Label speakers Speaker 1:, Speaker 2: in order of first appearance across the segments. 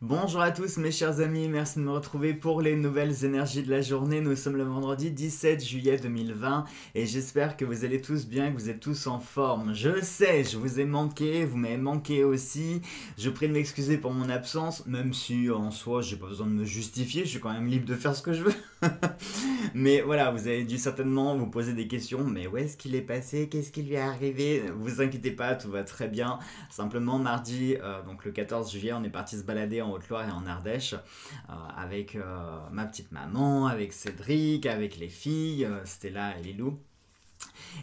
Speaker 1: Bonjour à tous mes chers amis, merci de me retrouver pour les nouvelles énergies de la journée. Nous sommes le vendredi 17 juillet 2020 et j'espère que vous allez tous bien, que vous êtes tous en forme. Je sais, je vous ai manqué, vous m'avez manqué aussi. Je prie de m'excuser pour mon absence, même si en soi j'ai pas besoin de me justifier, je suis quand même libre de faire ce que je veux. Mais voilà, vous avez dû certainement vous poser des questions, mais où est-ce qu'il est passé? Qu'est-ce qui lui est arrivé? Vous inquiétez pas, tout va très bien. Simplement mardi, donc le 14 juillet, on est parti se balader en Haute-Loire et en Ardèche avec ma petite maman, avec Cédric, avec les filles, Stella et Lilou.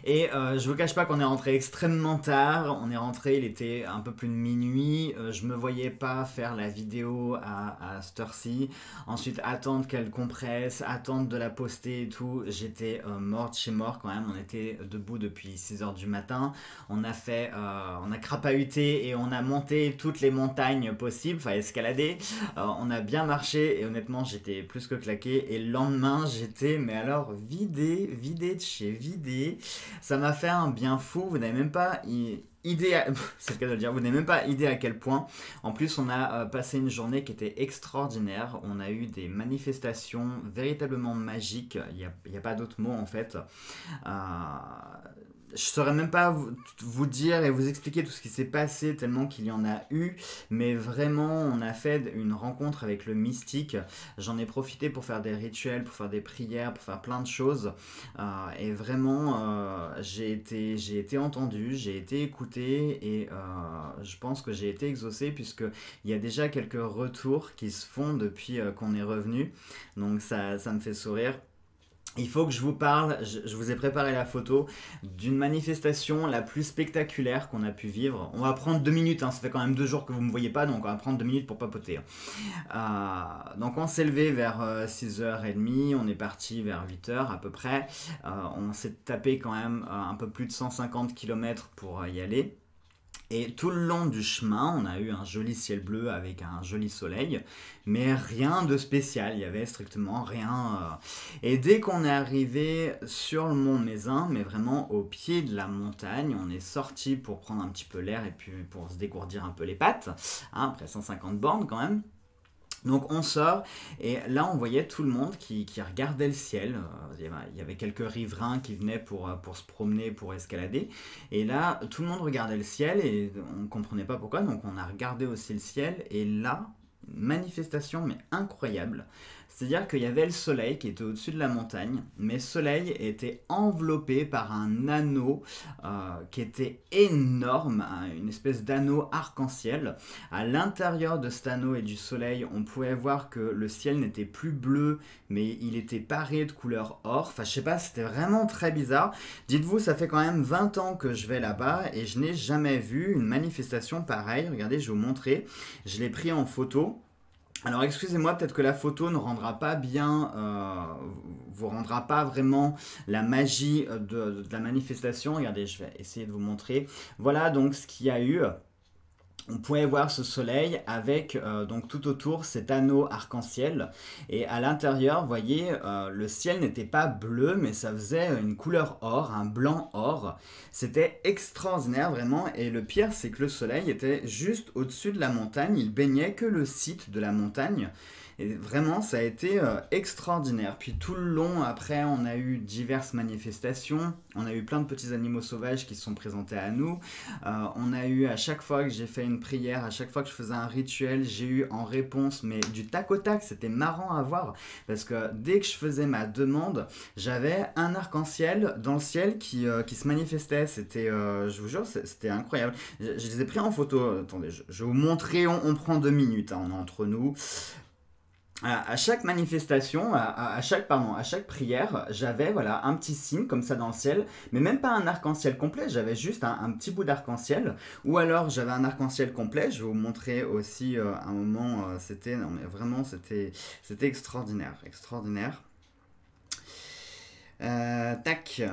Speaker 1: Et je vous cache pas qu'on est rentré extrêmement tard. On est rentré, il était un peu plus de minuit. Je me voyais pas faire la vidéo à cette heure-ci. Ensuite, attendre qu'elle compresse, attendre de la poster et tout. J'étais morte chez mort quand même. On était debout depuis 6 heures du matin. On a crapahuté et on a monté toutes les montagnes possibles, enfin escaladé. On a bien marché et honnêtement, j'étais plus que claqué. Et le lendemain, j'étais, mais alors, vidé de chez vidé. Ça m'a fait un bien fou, vous n'avez même pas idée, c'est le cas de le dire, vous n'avez même pas idée à quel point. En plus, on a passé une journée qui était extraordinaire. On a eu des manifestations véritablement magiques. Il y a pas d'autre mot en fait. Euh, je saurais même pas vous dire et vous expliquer tout ce qui s'est passé tellement qu'il y en a eu, mais vraiment on a fait une rencontre avec le mystique. J'en ai profité pour faire des rituels, pour faire des prières, pour faire plein de choses. Et vraiment j'ai été entendu, j'ai été écouté et je pense que j'ai été exaucé puisque il y a déjà quelques retours qui se font depuis qu'on est revenu. Donc ça me fait sourire. Il faut que je vous parle, je vous ai préparé la photo d'une manifestation la plus spectaculaire qu'on a pu vivre. On va prendre 2 minutes, hein, ça fait quand même 2 jours que vous ne me voyez pas, donc on va prendre 2 minutes pour papoter. Donc on s'est levé vers 6h30, on est parti vers 8h à peu près. On s'est tapé quand même un peu plus de 150 km pour y aller. Et tout le long du chemin, on a eu un joli ciel bleu avec un joli soleil, mais rien de spécial, il y avait strictement rien. Et dès qu'on est arrivé sur le mont Mézin, mais vraiment au pied de la montagne, on est sorti pour prendre un petit peu l'air et puis pour se dégourdir un peu les pattes, hein, après 150 bornes quand même. Donc on sort et là on voyait tout le monde qui regardait le ciel. Il y avait quelques riverains qui venaient pour se promener, pour escalader. Et là tout le monde regardait le ciel et on ne comprenait pas pourquoi. Donc on a regardé aussi le ciel et là, manifestation mais incroyable. C'est-à-dire qu'il y avait le soleil qui était au-dessus de la montagne, mais le soleil était enveloppé par un anneau qui était énorme, hein, une espèce d'anneau arc-en-ciel. À l'intérieur de cet anneau et du soleil, on pouvait voir que le ciel n'était plus bleu, mais il était paré de couleur or. Enfin, je sais pas, c'était vraiment très bizarre. Dites-vous, ça fait quand même 20 ans que je vais là-bas et je n'ai jamais vu une manifestation pareille. Regardez, je vais vous montrer. Je l'ai pris en photo. Alors excusez-moi, peut-être que la photo ne rendra pas bien, vous rendra pas vraiment la magie de la manifestation. Regardez, je vais essayer de vous montrer. Voilà donc ce qu'il y a eu. On pouvait voir ce soleil avec donc tout autour cet anneau arc-en-ciel et à l'intérieur, vous voyez, le ciel n'était pas bleu mais ça faisait une couleur or, un blanc or. C'était extraordinaire vraiment et le pire c'est que le soleil était juste au-dessus de la montagne, il baignait que le site de la montagne. Et vraiment, ça a été extraordinaire. Puis tout le long, après, on a eu diverses manifestations. On a eu plein de petits animaux sauvages qui se sont présentés à nous. On a eu, à chaque fois que j'ai fait une prière, à chaque fois que je faisais un rituel, j'ai eu en réponse, mais du tac au tac. C'était marrant à voir. Parce que dès que je faisais ma demande, j'avais un arc-en-ciel dans le ciel qui se manifestait. C'était, je vous jure, c'était incroyable. Je les ai pris en photo. Attendez, je vais vous montrer. On prend 2 minutes, hein, on est entre nous. À chaque manifestation, à chaque prière, j'avais voilà un petit signe comme ça dans le ciel, mais même pas un arc-en-ciel complet, j'avais juste un petit bout d'arc-en-ciel, ou alors j'avais un arc-en-ciel complet. Je vais vous montrer aussi un moment, c'était non mais vraiment c'était extraordinaire, extraordinaire. Tac.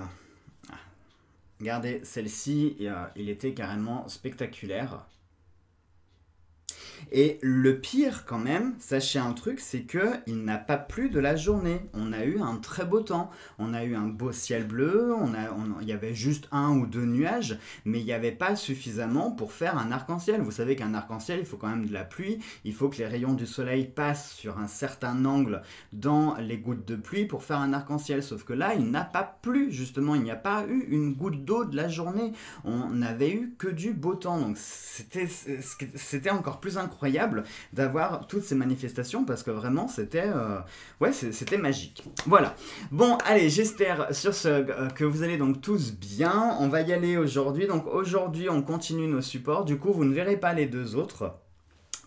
Speaker 1: Regardez, celle-ci, il était carrément spectaculaire. Et le pire quand même, sachez un truc, c'est qu'il n'a pas plu de la journée. On a eu un très beau temps, on a eu un beau ciel bleu, il y avait juste 1 ou 2 nuages, mais il n'y avait pas suffisamment pour faire un arc-en-ciel. Vous savez qu'un arc-en-ciel, il faut quand même de la pluie, il faut que les rayons du soleil passent sur un certain angle dans les gouttes de pluie pour faire un arc-en-ciel. Sauf que là, il n'a pas plu, justement, il n'y a pas eu une goutte d'eau de la journée. On n'avait eu que du beau temps, donc c'était encore plus incroyable d'avoir toutes ces manifestations parce que vraiment c'était c'était magique. Voilà. Bon, allez, j'espère sur ce que vous allez donc tous bien. On va y aller aujourd'hui. Donc aujourd'hui, on continue nos supports. Du coup, vous ne verrez pas les 2 autres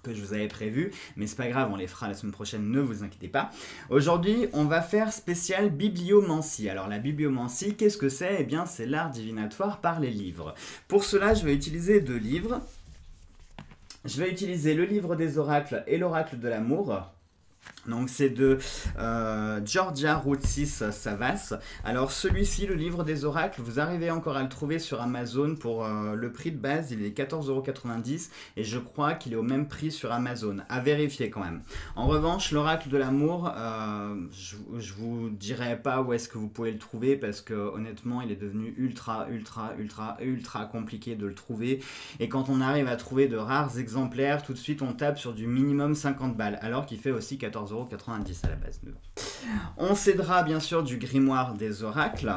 Speaker 1: que je vous avais prévu, mais c'est pas grave, on les fera la semaine prochaine, ne vous inquiétez pas. Aujourd'hui, on va faire spécial bibliomancie. Alors la bibliomancie, qu'est-ce que c'est? Eh bien, c'est l'art divinatoire par les livres. Pour cela, je vais utiliser 2 livres. Je vais utiliser le livre des oracles et l'oracle de l'amour. Donc c'est de Georgia Routsis Savas. Alors celui-ci, le livre des oracles, vous arrivez encore à le trouver sur Amazon pour le prix de base, il est 14,90 € et je crois qu'il est au même prix sur Amazon, à vérifier quand même. En revanche, l'oracle de l'amour, je vous dirai pas où est-ce que vous pouvez le trouver parce que honnêtement il est devenu ultra compliqué de le trouver et quand on arrive à trouver de rares exemplaires, tout de suite on tape sur du minimum 50 balles alors qu'il fait aussi 14,90 € à la base. On s'aidera bien sûr du grimoire des oracles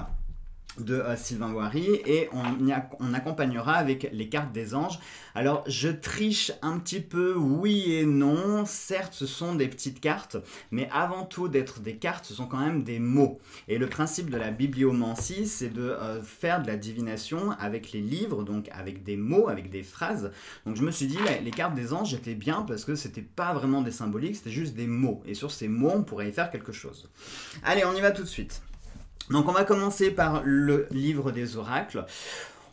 Speaker 1: de Sylvain Boiry et on accompagnera avec les cartes des anges. Alors je triche un petit peu, oui et non, certes ce sont des petites cartes, mais avant tout d'être des cartes, ce sont quand même des mots. Et le principe de la bibliomancie, c'est de faire de la divination avec les livres, donc avec des mots, avec des phrases. Donc je me suis dit, les cartes des anges étaient bien parce que c'était pas vraiment des symboliques, c'était juste des mots. Et sur ces mots, on pourrait y faire quelque chose. Allez, on y va tout de suite. Donc on va commencer par le livre des oracles.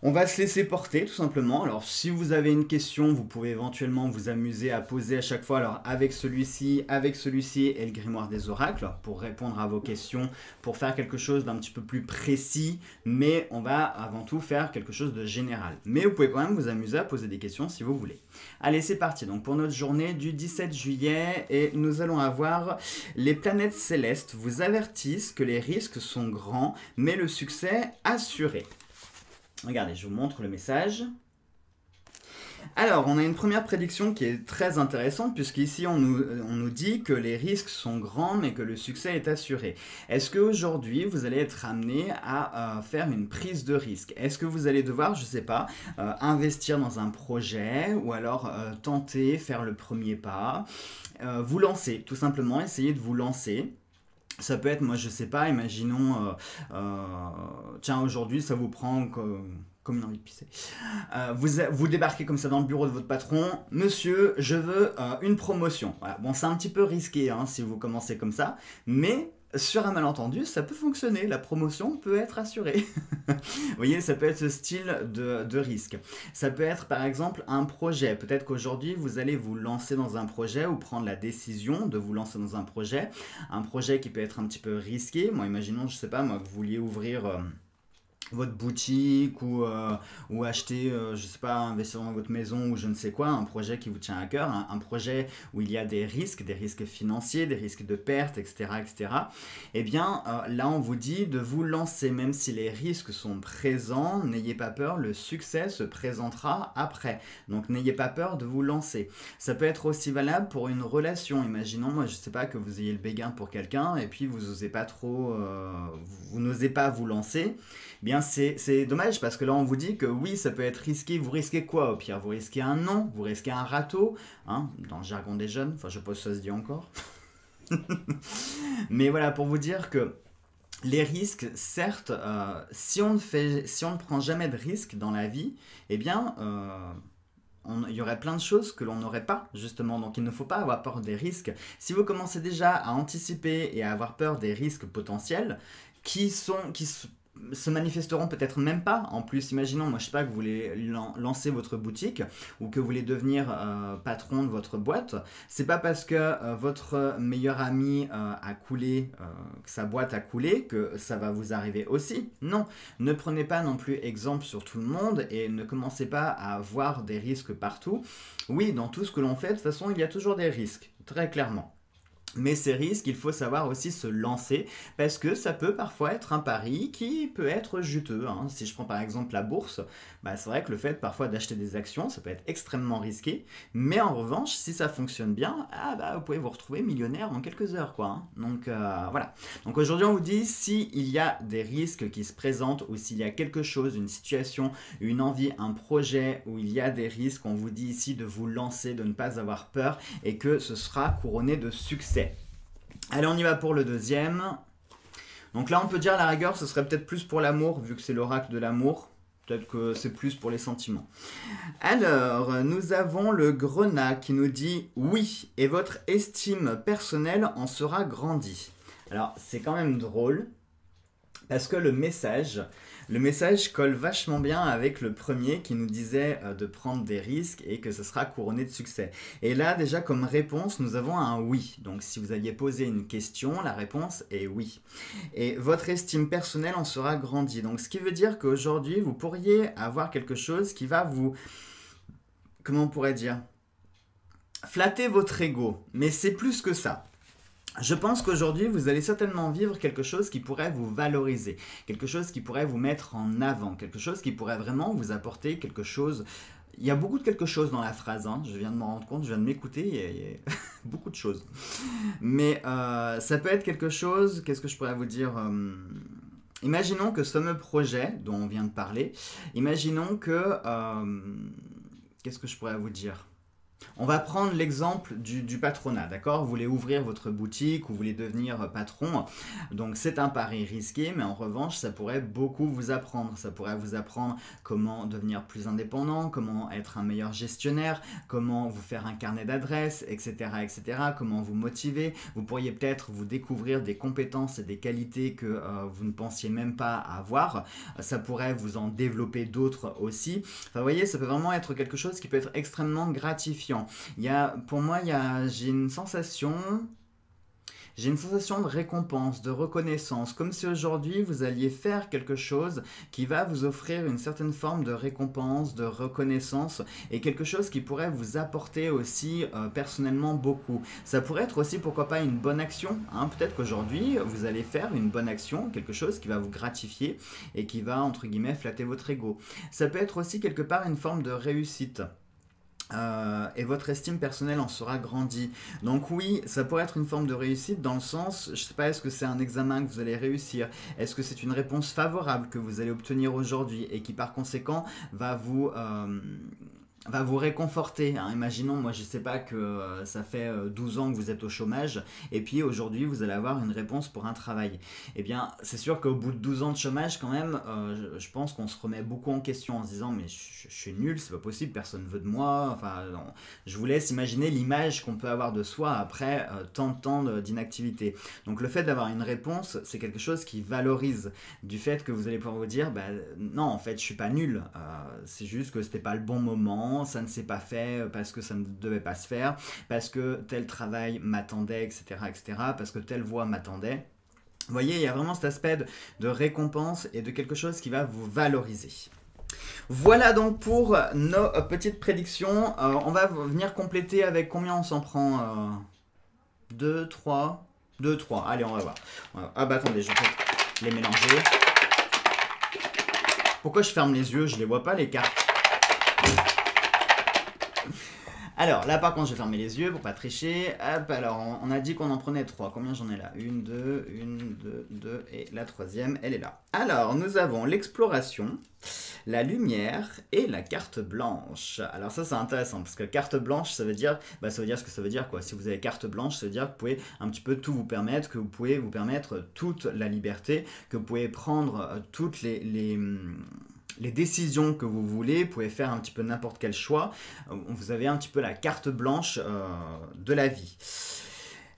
Speaker 1: On va se laisser porter tout simplement. Alors si vous avez une question, vous pouvez éventuellement vous amuser à poser à chaque fois. Alors avec celui-ci et le grimoire des oracles pour répondre à vos questions, pour faire quelque chose d'un petit peu plus précis. Mais on va avant tout faire quelque chose de général. Mais vous pouvez quand même vous amuser à poser des questions si vous voulez. Allez, c'est parti donc pour notre journée du 17 juillet et nous allons avoir les planètes célestes vous avertissent que les risques sont grands mais le succès assuré. Regardez, je vous montre le message. Alors, on a une première prédiction qui est très intéressante puisqu'ici on nous dit que les risques sont grands mais que le succès est assuré. Est-ce qu'aujourd'hui vous allez être amené à faire une prise de risque? Est-ce que vous allez devoir, je ne sais pas, investir dans un projet ou alors tenter, faire le premier pas, vous lancer, tout simplement, essayer de vous lancer? Ça peut être, moi je sais pas, imaginons, tiens aujourd'hui ça vous prend comme une envie de pisser. Vous débarquez comme ça dans le bureau de votre patron, monsieur, je veux une promotion. Voilà. Bon, c'est un petit peu risqué hein, si vous commencez comme ça, mais sur un malentendu, ça peut fonctionner, la promotion peut être assurée. Vous voyez, ça peut être ce style de risque. Ça peut être par exemple un projet. Peut-être qu'aujourd'hui, vous allez vous lancer dans un projet ou prendre la décision de vous lancer dans un projet. Un projet qui peut être un petit peu risqué. Moi, imaginons, je sais pas, moi, que vous vouliez ouvrir votre boutique ou acheter, je sais pas, investir dans votre maison ou je ne sais quoi, un projet qui vous tient à cœur, un projet où il y a des risques financiers, des risques de perte, etc. Eh bien, là, on vous dit de vous lancer, même si les risques sont présents, n'ayez pas peur, le succès se présentera après. Donc, n'ayez pas peur de vous lancer. Ça peut être aussi valable pour une relation. Imaginons, moi, je sais pas, que vous ayez le béguin pour quelqu'un et puis vous osez pas trop, vous n'osez pas vous lancer. Bien, c'est dommage parce que là on vous dit que oui ça peut être risqué, vous risquez quoi au pire? Vous risquez un non, vous risquez un râteau, hein, dans le jargon des jeunes, enfin je suppose que ça se dit encore. Mais voilà, pour vous dire que les risques, certes, si on ne prend jamais de risques dans la vie, eh bien il y aurait plein de choses que l'on n'aurait pas justement, donc il ne faut pas avoir peur des risques. Si vous commencez déjà à anticiper et à avoir peur des risques potentiels, se manifesteront peut-être même pas. En plus, imaginons, moi je sais pas, que vous voulez lancer votre boutique ou que vous voulez devenir patron de votre boîte. C'est pas parce que votre meilleur ami a coulé, que sa boîte a coulé, que ça va vous arriver aussi. Non, ne prenez pas non plus exemple sur tout le monde et ne commencez pas à voir des risques partout. Oui, dans tout ce que l'on fait, de toute façon, il y a toujours des risques, très clairement. Mais ces risques, il faut savoir aussi se lancer parce que ça peut parfois être un pari qui peut être juteux, hein. Si je prends par exemple la bourse, bah c'est vrai que le fait parfois d'acheter des actions, ça peut être extrêmement risqué. Mais en revanche, si ça fonctionne bien, ah bah, vous pouvez vous retrouver millionnaire en quelques heures, quoi, hein. Donc voilà. Donc aujourd'hui, on vous dit s'il y a des risques qui se présentent ou s'il y a quelque chose, une situation, une envie, un projet où il y a des risques, on vous dit ici de vous lancer, de ne pas avoir peur et que ce sera couronné de succès. Allez, on y va pour le deuxième. Donc là, on peut dire à la rigueur, ce serait peut-être plus pour l'amour, vu que c'est l'oracle de l'amour. Peut-être que c'est plus pour les sentiments. Alors, nous avons le grenat qui nous dit « Oui, et votre estime personnelle en sera grandie ». Alors, c'est quand même drôle, parce que le message colle vachement bien avec le premier qui nous disait de prendre des risques et que ce sera couronné de succès. Et là, déjà, comme réponse, nous avons un oui. Donc, si vous aviez posé une question, la réponse est oui. Et votre estime personnelle en sera grandie. Donc, ce qui veut dire qu'aujourd'hui, vous pourriez avoir quelque chose qui va vous... Comment on pourrait dire? Flatter votre ego. Mais c'est plus que ça. Je pense qu'aujourd'hui, vous allez certainement vivre quelque chose qui pourrait vous valoriser, quelque chose qui pourrait vous mettre en avant, quelque chose qui pourrait vraiment vous apporter quelque chose. Il y a beaucoup de quelque chose dans la phrase, hein. Je viens de m'en rendre compte, je viens de m'écouter, il y a beaucoup de choses. Mais ça peut être quelque chose, qu'est-ce que je pourrais vous dire imaginons que ce fameux projet dont on vient de parler, imaginons que... qu'est-ce que je pourrais vous dire ? On va prendre l'exemple du patronat, d'accord? Vous voulez ouvrir votre boutique ou vous voulez devenir patron. Donc c'est un pari risqué, mais en revanche, ça pourrait beaucoup vous apprendre. Ça pourrait vous apprendre comment devenir plus indépendant, comment être un meilleur gestionnaire, comment vous faire un carnet d'adresses, etc., etc., comment vous motiver. Vous pourriez peut-être vous découvrir des compétences et des qualités que vous ne pensiez même pas avoir. Ça pourrait vous en développer d'autres aussi. Enfin, vous voyez, ça peut vraiment être quelque chose qui peut être extrêmement gratifiant. Pour moi, j'ai une sensation de récompense, de reconnaissance, comme si aujourd'hui vous alliez faire quelque chose qui va vous offrir une certaine forme de récompense, de reconnaissance et quelque chose qui pourrait vous apporter aussi personnellement beaucoup. Ça pourrait être aussi, pourquoi pas, une bonne action, hein. Peut-être qu'aujourd'hui vous allez faire une bonne action, quelque chose qui va vous gratifier et qui va, entre guillemets, flatter votre ego. Ça peut être aussi quelque part une forme de réussite. Et votre estime personnelle en sera grandie. Donc oui, ça pourrait être une forme de réussite dans le sens, je sais pas, est-ce que c'est un examen que vous allez réussir? Est-ce que c'est une réponse favorable que vous allez obtenir aujourd'hui et qui par conséquent va vous réconforter, hein. Imaginons, moi je sais pas que ça fait 12 ans que vous êtes au chômage et puis aujourd'hui vous allez avoir une réponse pour un travail. Eh bien c'est sûr qu'au bout de 12 ans de chômage quand même, je pense qu'on se remet beaucoup en question en se disant mais je suis nul, c'est pas possible, personne ne veut de moi. Enfin, non. Je vous laisse imaginer l'image qu'on peut avoir de soi après tant de temps d'inactivité. Donc le fait d'avoir une réponse, c'est quelque chose qui valorise du fait que vous allez pouvoir vous dire bah, non en fait je suis pas nul, c'est juste que c'était pas le bon moment, ça ne s'est pas fait parce que ça ne devait pas se faire, parce que tel travail m'attendait, etc., etc., parce que telle voie m'attendait. Vous voyez, il y a vraiment cet aspect de récompense et de quelque chose qui va vous valoriser. Voilà donc pour nos petites prédictions. On va venir compléter avec combien on s'en prend 2, 3, 2, 3. Allez, on va voir. Ah bah attendez, je vais peut-être les mélanger. Pourquoi je ferme les yeux? Je les vois pas les cartes. Alors, là par contre, je vais fermer les yeux pour pas tricher. Hop, alors, on a dit qu'on en prenait 3. Combien j'en ai là? 1, 2, 2, et la troisième, elle est là. Alors, nous avons l'exploration, la lumière et la carte blanche. Alors ça, c'est intéressant, parce que carte blanche, ça veut dire ce que ça veut dire, quoi. Si vous avez carte blanche, ça veut dire que vous pouvez un petit peu tout vous permettre, que vous pouvez vous permettre toute la liberté, que vous pouvez prendre toutes les décisions que vous voulez, vous pouvez faire un petit peu n'importe quel choix. Vous avez un petit peu la carte blanche de la vie.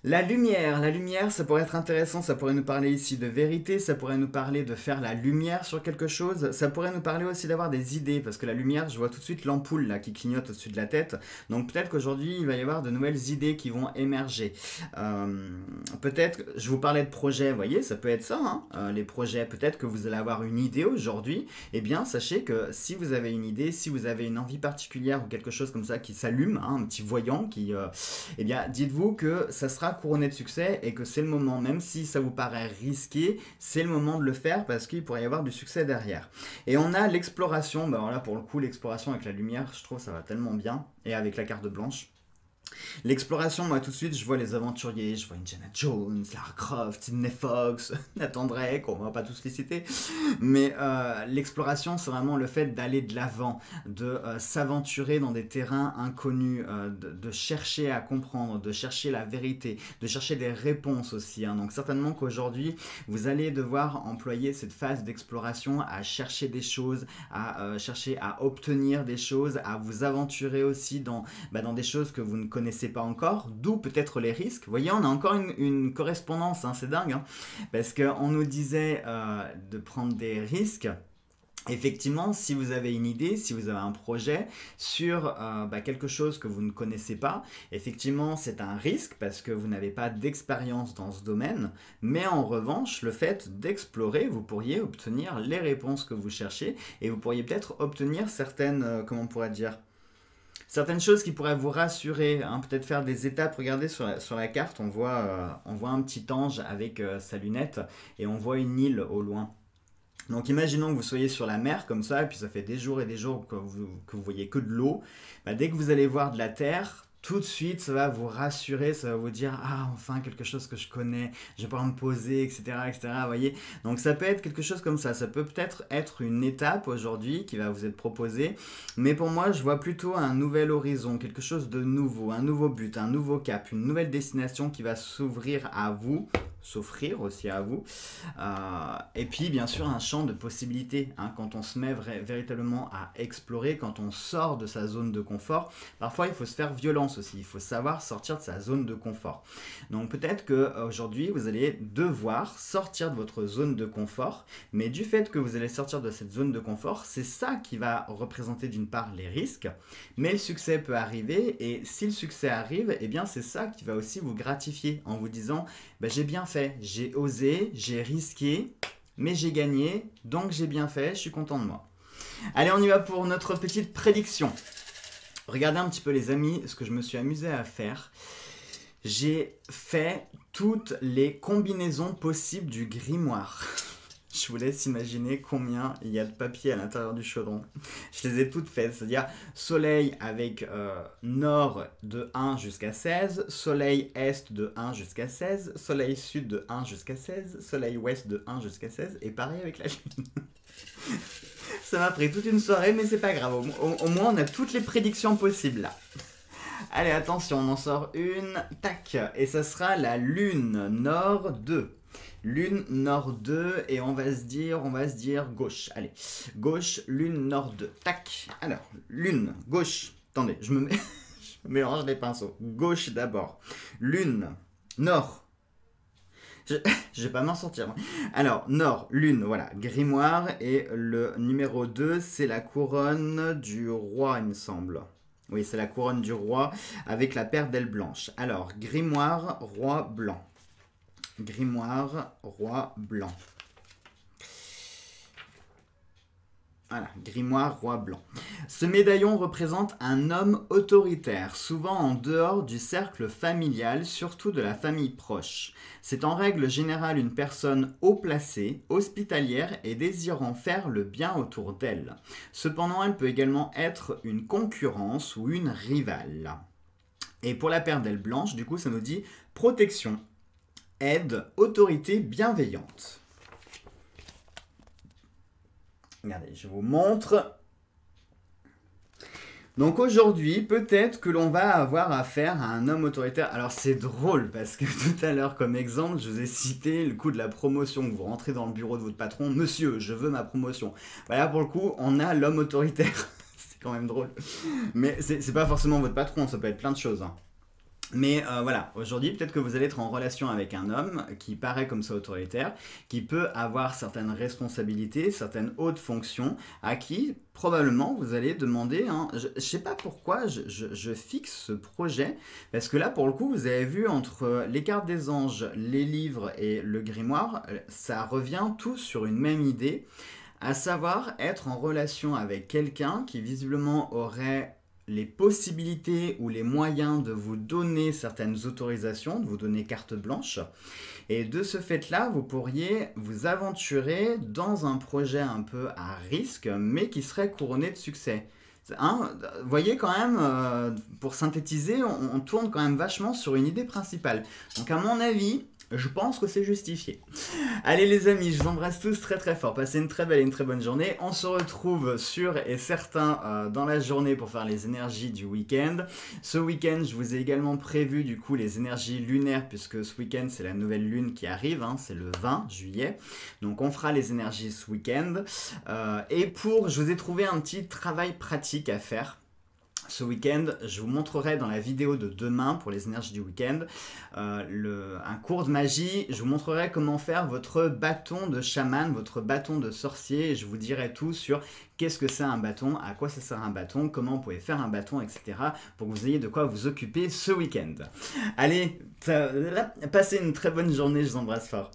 Speaker 1: La lumière, ça pourrait être intéressant, ça pourrait nous parler ici de vérité, ça pourrait nous parler de faire la lumière sur quelque chose, ça pourrait nous parler aussi d'avoir des idées, parce que la lumière, je vois tout de suite l'ampoule là qui clignote au-dessus de la tête, donc peut-être qu'aujourd'hui, il va y avoir de nouvelles idées qui vont émerger. Peut-être, je vous parlais de projets, vous voyez, ça peut être ça, hein, les projets, peut-être que vous allez avoir une idée aujourd'hui, eh bien, sachez que si vous avez une idée, si vous avez une envie particulière ou quelque chose comme ça qui s'allume, hein, un petit voyant qui, eh bien, dites-vous que ça sera couronné de succès et que c'est le moment, même si ça vous paraît risqué, c'est le moment de le faire parce qu'il pourrait y avoir du succès derrière. Et on a l'exploration, ben voilà, pour le coup l'exploration avec la lumière, je trouve ça va tellement bien, et avec la carte blanche. L'exploration, moi tout de suite, je vois les aventuriers, je vois Indiana Jones, Lara Croft, Sidney Fox, Nathan Drake, on va pas tous les citer, mais l'exploration, c'est vraiment le fait d'aller de l'avant, de s'aventurer dans des terrains inconnus, de chercher à comprendre, de chercher la vérité, de chercher des réponses aussi, hein. Donc certainement qu'aujourd'hui, vous allez devoir employer cette phase d'exploration à chercher des choses, à chercher à obtenir des choses, à vous aventurer aussi dans des choses que vous ne connaissez pas encore, d'où peut-être les risques. Vous voyez, on a encore une correspondance, hein, c'est dingue, hein, parce qu'on nous disait de prendre des risques. Effectivement, si vous avez une idée, si vous avez un projet sur quelque chose que vous ne connaissez pas, effectivement c'est un risque parce que vous n'avez pas d'expérience dans ce domaine, mais en revanche, le fait d'explorer, vous pourriez obtenir les réponses que vous cherchez et vous pourriez peut-être obtenir certaines, comment on pourrait dire, certaines choses qui pourraient vous rassurer, hein, peut-être faire des étapes. Regardez sur la carte, on voit un petit ange avec sa lunette et on voit une île au loin. Donc imaginons que vous soyez sur la mer comme ça, et puis ça fait des jours et des jours que vous voyez que de l'eau. Dès que vous allez voir de la terre, tout de suite ça va vous rassurer, ça va vous dire « Ah, enfin quelque chose que je connais, je vais pouvoir me poser, etc. etc. » Vous voyez. Donc ça peut être quelque chose comme ça peut peut-être être une étape aujourd'hui qui va vous être proposée. Mais pour moi, je vois plutôt un nouvel horizon, quelque chose de nouveau, un nouveau but, un nouveau cap, une nouvelle destination qui va s'ouvrir à vous, s'offrir aussi à vous. Et puis bien sûr un champ de possibilités, hein, quand on se met véritablement à explorer, quand on sort de sa zone de confort. Parfois il faut se faire violence aussi, il faut savoir sortir de sa zone de confort. Donc peut-être qu'aujourd'hui vous allez devoir sortir de votre zone de confort, mais du fait que vous allez sortir de cette zone de confort, c'est ça qui va représenter d'une part les risques, mais le succès peut arriver, et si le succès arrive, eh bien c'est ça qui va aussi vous gratifier en vous disant j'ai bien fait, j'ai osé, j'ai risqué, mais j'ai gagné, donc j'ai bien fait, je suis content de moi. Allez, on y va pour notre petite prédiction. Regardez un petit peu les amis, ce que je me suis amusé à faire. J'ai fait toutes les combinaisons possibles du grimoire. Je vous laisse imaginer combien il y a de papier à l'intérieur du chaudron. Je les ai toutes faites, c'est-à-dire soleil avec nord de 1 jusqu'à 16, soleil est de 1 jusqu'à 16, soleil sud de 1 jusqu'à 16, soleil ouest de 1 jusqu'à 16, et pareil avec la lune. Ça m'a pris toute une soirée, mais c'est pas grave, au moins on a toutes les prédictions possibles là. Allez, attention, on en sort une, tac, et ça sera la lune nord 2. Lune nord 2, et on va se dire gauche. Allez, gauche, lune nord 2. Tac. Alors, lune, gauche. Attendez, je me mélange les pinceaux. Gauche d'abord. Lune, nord. Je vais pas m'en sortir. Alors, nord, lune, voilà, grimoire. Et le numéro 2, c'est la couronne du roi, il me semble. Oui, c'est la couronne du roi avec la paire d'ailes blanches. Alors, grimoire, roi blanc. Grimoire, roi blanc. Voilà, grimoire, roi blanc. Ce médaillon représente un homme autoritaire, souvent en dehors du cercle familial, surtout de la famille proche. C'est en règle générale une personne haut placée, hospitalière et désirant faire le bien autour d'elle. Cependant, elle peut également être une concurrence ou une rivale. Et pour la paire d'ailes blanches, du coup, ça nous dit protection, aide, autorité bienveillante. Regardez, je vous montre. Donc aujourd'hui, peut-être que l'on va avoir affaire à un homme autoritaire. Alors c'est drôle parce que tout à l'heure, comme exemple, je vous ai cité le coup de la promotion. Vous rentrez dans le bureau de votre patron, monsieur, je veux ma promotion. Voilà, pour le coup, on a l'homme autoritaire. C'est quand même drôle. Mais c'est pas forcément votre patron, ça peut être plein de choses, hein. Mais voilà, aujourd'hui, peut-être que vous allez être en relation avec un homme qui paraît comme ça autoritaire, qui peut avoir certaines responsabilités, certaines hautes fonctions, à qui probablement vous allez demander, hein, je ne sais pas pourquoi je fixe ce projet, parce que là, pour le coup, vous avez vu entre les cartes des anges, les livres et le grimoire, ça revient tout sur une même idée, à savoir être en relation avec quelqu'un qui visiblement aurait les possibilités ou les moyens de vous donner certaines autorisations, de vous donner carte blanche. Et de ce fait-là, vous pourriez vous aventurer dans un projet un peu à risque, mais qui serait couronné de succès. Hein, vous voyez quand même, pour synthétiser, on tourne quand même vachement sur une idée principale. Donc à mon avis, je pense que c'est justifié. Allez les amis, je vous embrasse tous très très fort. Passez une très belle et une très bonne journée. On se retrouve sûr et certain dans la journée pour faire les énergies du week-end. Ce week-end, je vous ai également prévu du coup les énergies lunaires puisque ce week-end c'est la nouvelle lune qui arrive, hein, c'est le 20 juillet. Donc on fera les énergies ce week-end. Je vous ai trouvé un petit travail pratique à faire. Ce week-end, je vous montrerai dans la vidéo de demain pour les énergies du week-end un cours de magie. Je vous montrerai comment faire votre bâton de chaman, votre bâton de sorcier. Et je vous dirai tout sur qu'est-ce que c'est un bâton, à quoi ça sert un bâton, comment vous pouvez faire un bâton, etc. pour que vous ayez de quoi vous occuper ce week-end. Allez, passez une très bonne journée, je vous embrasse fort.